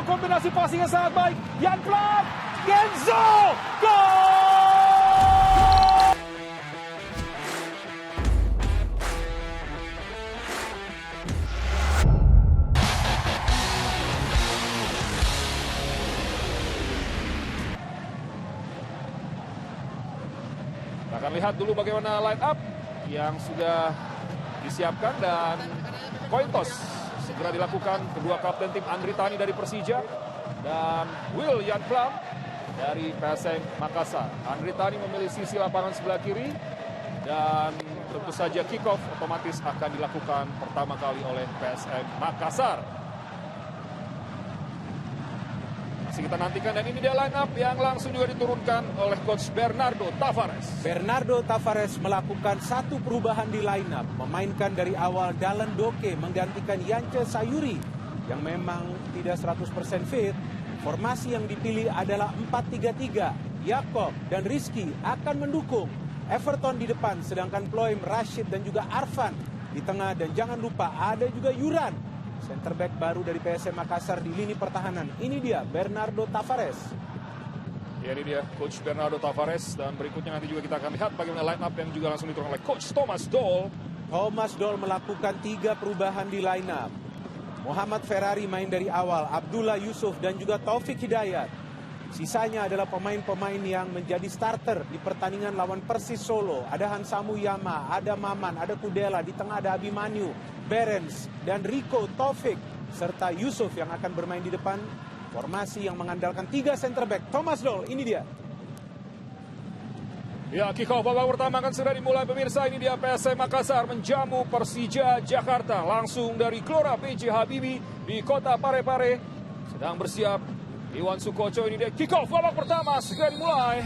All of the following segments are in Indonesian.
kombinasi passing yang sangat baik. Jan Plam, Genzo, gol! Kita akan lihat dulu bagaimana line up yang sudah disiapkan dan coin toss segera dilakukan kedua kapten tim Andri Tani dari Persija dan Will Jan Plam dari PSM Makassar. Andri Tani memilih sisi lapangan sebelah kiri dan tentu saja kick off otomatis akan dilakukan pertama kali oleh PSM Makassar. Masih kita nantikan dan ini dia line up yang langsung juga diturunkan oleh coach Bernardo Tavares. Bernardo Tavares melakukan satu perubahan di line up, memainkan dari awal Dalen Doke menggantikan Yance Sayuri yang memang tidak 100% fit. Formasi yang dipilih adalah 4-3-3. Yakob dan Rizky akan mendukung. Everton di depan, sedangkan Ploem, Rashid dan juga Arfan di tengah. Dan jangan lupa ada juga Yuran, center back baru dari PSM Makassar di lini pertahanan. Ini dia Bernardo Tavares. Ya, ini dia coach Bernardo Tavares dan berikutnya nanti juga kita akan lihat bagaimana line up yang juga langsung diturunkan oleh coach Thomas Doll. Thomas Doll melakukan 3 perubahan di line up. Muhammad Ferrari main dari awal, Abdullah Yusuf dan juga Taufik Hidayat. Sisanya adalah pemain-pemain yang menjadi starter di pertandingan lawan Persis Solo. Ada Hansamu Yama, ada Maman, ada Kudela, di tengah ada Abimanyu, Berens, dan Rico Taufik, serta Yusuf yang akan bermain di depan. Formasi yang mengandalkan 3 center back. Thomas Doll, ini dia. Ya, kick off babak pertama akan segera dimulai pemirsa. Ini dia PSM Makassar menjamu Persija Jakarta langsung dari Gelora PJ Habibie di kota Parepare. Sedang bersiap Iwan Sukoco. Ini dia kick off babak pertama segera dimulai.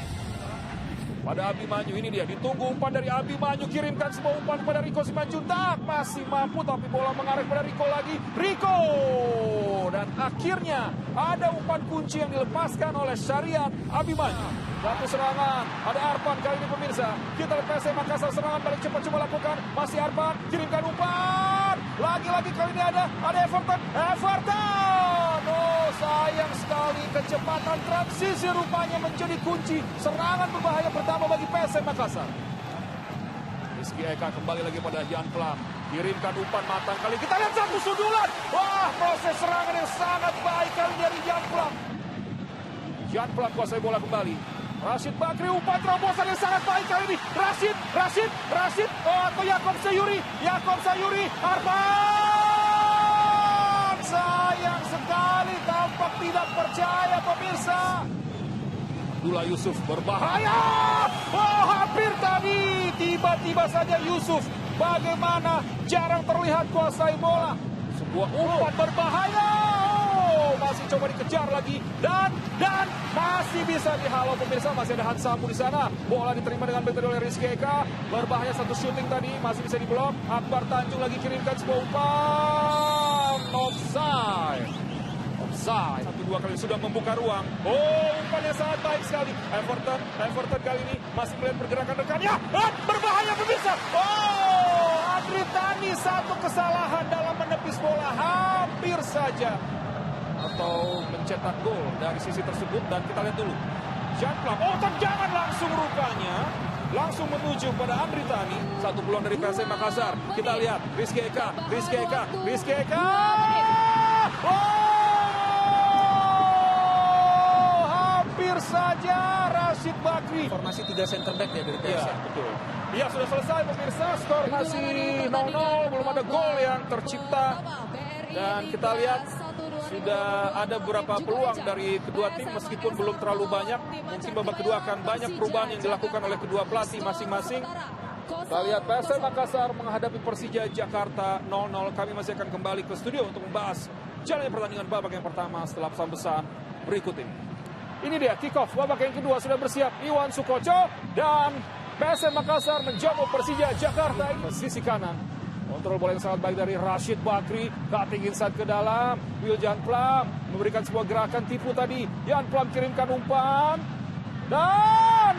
Pada Abimanyu, ini dia ditunggu umpan dari Abimanyu, kirimkan sebuah umpan kepada Rico Simanjuntak, masih mampu tapi bola mengarah kepada Rico lagi. Rico, dan akhirnya ada umpan kunci yang dilepaskan oleh Syariat Abimanyu. Satu serangan, ada Arfan kali ini pemirsa. Kita lihat PSM Makassar serangan balik cepat coba lakukan. Masih Arfan, kirimkan umpan. Lagi-lagi kali ini ada Everton. Oh, sayang sekali kecepatan transisi rupanya menjadi kunci serangan berbahaya pertama bagi PSM Makassar. Rizky Eka kembali lagi pada Jan Plam. Kirimkan umpan matang kali. Kita lihat satu sundulan. Wah, proses serangan yang sangat baik kali dari Jan Plam. Jan Plam kuasai bola kembali. Rashid Bakri, umpan terobosan yang sangat baik kali ini. Rashid. Oh, atau Yakob Sayuri. Arfan. Sayang sekali, tampak tidak percaya pemirsa. Abdullah Yusuf berbahaya. Oh, hampir tadi. Tiba-tiba saja Yusuf. Bagaimana jarang terlihat kuasai bola. Sebuah umpan berbahaya. Masih coba dikejar lagi dan masih bisa dihalau pemirsa. Masih ada Hansamu di sana. Bola diterima dengan betul oleh Rizky Eka. Berbahaya satu shooting tadi, masih bisa diblok. Akbar Tanjung lagi kirimkan sebuah umpan. Offside. 1-2 kali sudah membuka ruang. Oh, umpannya sangat baik sekali. Everton kali ini masih melihat pergerakan rekannya. Berbahaya pemirsa. Oh, Andri Tani satu kesalahan dalam menepis bola. Hampir saja atau mencetak gol dari sisi tersebut. Dan kita lihat dulu Jan Plam, tendangan langsung rupanya langsung menuju pada Andri Tani. Satu peluang dari PSM Makassar. Kita lihat Rizky Eka. Hampir saja Rashid Bakri. Formasi 3 center back ya dari PSM. Ya, betul. Ya, sudah selesai pemirsa. Skor masih 0-0, belum ada gol yang tercipta. Dan kita lihat sudah ada beberapa peluang dari kedua tim meskipun belum terlalu banyak. Mungkin babak kedua akan banyak perubahan yang dilakukan oleh kedua pelatih masing-masing. Kita lihat PSM Makassar menghadapi Persija Jakarta 0-0. Kami masih akan kembali ke studio untuk membahas jalannya pertandingan babak yang pertama setelah pesan-pesan berikut ini. Ini dia kick off babak yang kedua sudah bersiap Iwan Sukoco dan PSM Makassar menjamu Persija Jakarta di sisi kanan. Kontrol bola yang sangat baik dari Rashid Bakri. Cutting inside ke dalam. Will Jan Plam memberikan sebuah gerakan tipu tadi. Jan Plam kirimkan umpan. Dan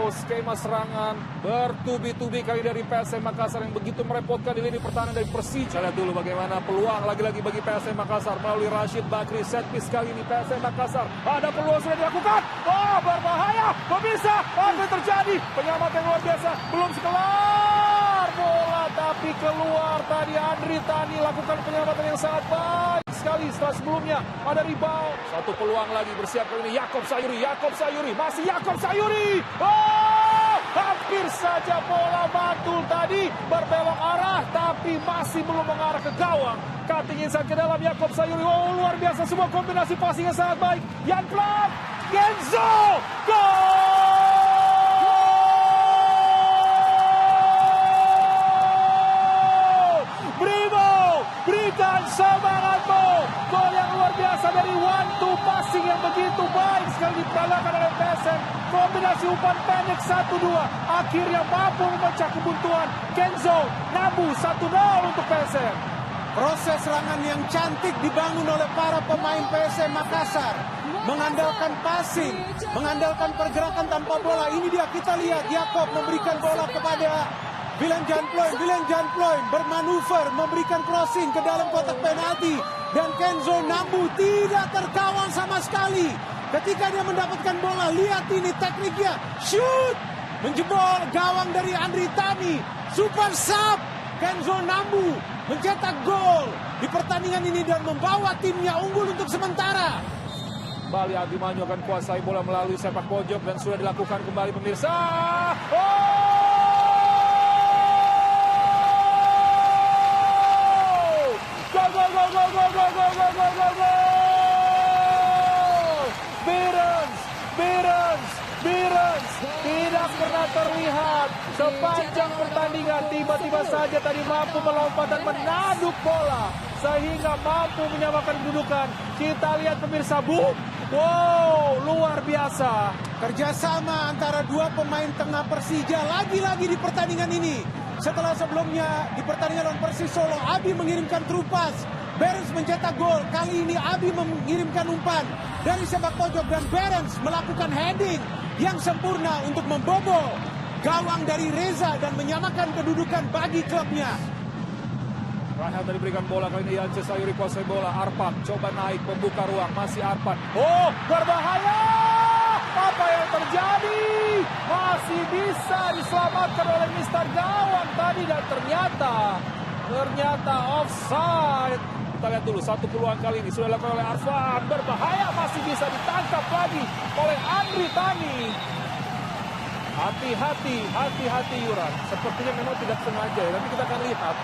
skema serangan bertubi-tubi kali dari PSM Makassar yang begitu merepotkan di lini pertahanan dari Persija. Lihat dulu bagaimana peluang lagi-lagi bagi PSM Makassar melalui Rashid Bakri. Set piece kali ini PSM Makassar. Ada peluang sudah dilakukan. Oh, berbahaya. Pemirsa, apa yang terjadi? Penyelamat yang luar biasa. Belum sekelar bola tapi keluar tadi. Andri Tani lakukan penyelamatan yang sangat baik sekali setelah sebelumnya ada rebound. Satu peluang lagi bersiap kali ini Yakob Sayuri, masih Yakob Sayuri. Oh, hampir saja bola mantul tadi berbelok arah tapi masih belum mengarah ke gawang. Cutting inside ke dalam Yakob Sayuri. Oh, luar biasa, semua kombinasi passing yang sangat baik. Yan Plat, Genzo, gol! Berikan semangatmu. Gol yang luar biasa dari one-two passing yang begitu baik sekali diperalakan oleh PSM. Kombinasi umpan pendek 1-2 akhirnya mampu memecah kebuntuan. Kenzo Nambu 1-0 untuk PSM. Proses serangan yang cantik dibangun oleh para pemain PSM Makassar. Mengandalkan passing, mengandalkan pergerakan tanpa bola. Ini dia, kita lihat Yakob memberikan bola kepada William Jan Ploy bermanuver, memberikan crossing ke dalam kotak penalti. Dan Kenzo Nambu tidak terkawal sama sekali. Ketika dia mendapatkan bola, lihat ini tekniknya. Shoot! Menjebol gawang dari Andri Tani. Super sub! Kenzo Nambu mencetak gol di pertandingan ini dan membawa timnya unggul untuk sementara. Kembali Abimanyu akan kuasai bola melalui sepak pojok dan sudah dilakukan kembali pemirsa. Oh! Birens tidak pernah terlihat sepanjang pertandingan. Tiba-tiba saja tadi mampu melompat dan menaduk bola sehingga mampu menyamakan kedudukan. Kita lihat pemirsa, boom. Wow, luar biasa. Kerjasama antara dua pemain tengah Persija lagi-lagi di pertandingan ini. Setelah sebelumnya di pertandingan lawan Persis Solo, Abi mengirimkan true pass. Berens mencetak gol. Kali ini Abi mengirimkan umpan dari sepak pojok dan Berens melakukan heading yang sempurna untuk membobol gawang dari Reza dan menyamakan kedudukan bagi klubnya. Rahel tadi berikan bola kali ini Yance Sayuri kuasai bola. Arpan coba naik membuka ruang, masih Arpan. Oh, berbahaya! Apa yang terjadi? Masih bisa diselamatkan oleh Mister Gawang tadi dan ternyata offside. Kita lihat dulu satu peluang kali ini sudah dilakukan oleh Arfan. Berbahaya, masih bisa ditangkap lagi oleh Andri Tani. Hati-hati Yuran. Sepertinya memang tidak sengaja ya, tapi kita akan lihat.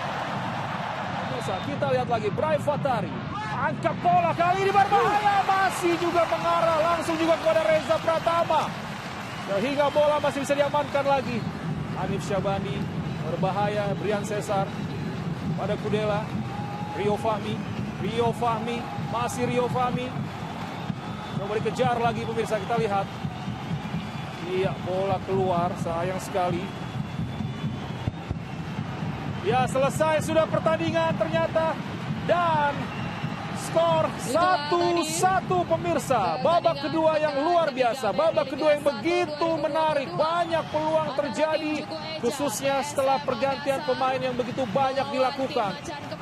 Kita lihat lagi Brai Fatari. Angkat bola kali ini berbahaya, masih juga mengarah langsung juga kepada Reza Pratama. Sehingga bola masih bisa diamankan lagi. Hanif Syabani berbahaya, Brian Cesar pada Kudela. Rio Fahmi, masih Rio Fahmi. Coba dikejar lagi pemirsa, kita lihat. Iya, bola keluar, sayang sekali. Ya, selesai sudah pertandingan ternyata. Dan skor 1-1 pemirsa. Babak kedua yang luar biasa. Babak kedua yang begitu menarik. Banyak peluang terjadi. Khususnya setelah pergantian pemain yang begitu banyak dilakukan.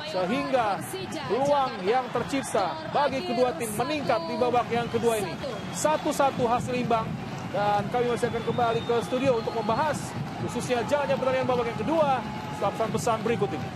Sehingga peluang yang tercipta bagi kedua tim meningkat di babak yang kedua ini. 1-1 hasil imbang. Dan kami masih akan kembali ke studio untuk membahas khususnya jalannya pertandingan babak yang kedua setelah pesan-pesan berikut ini.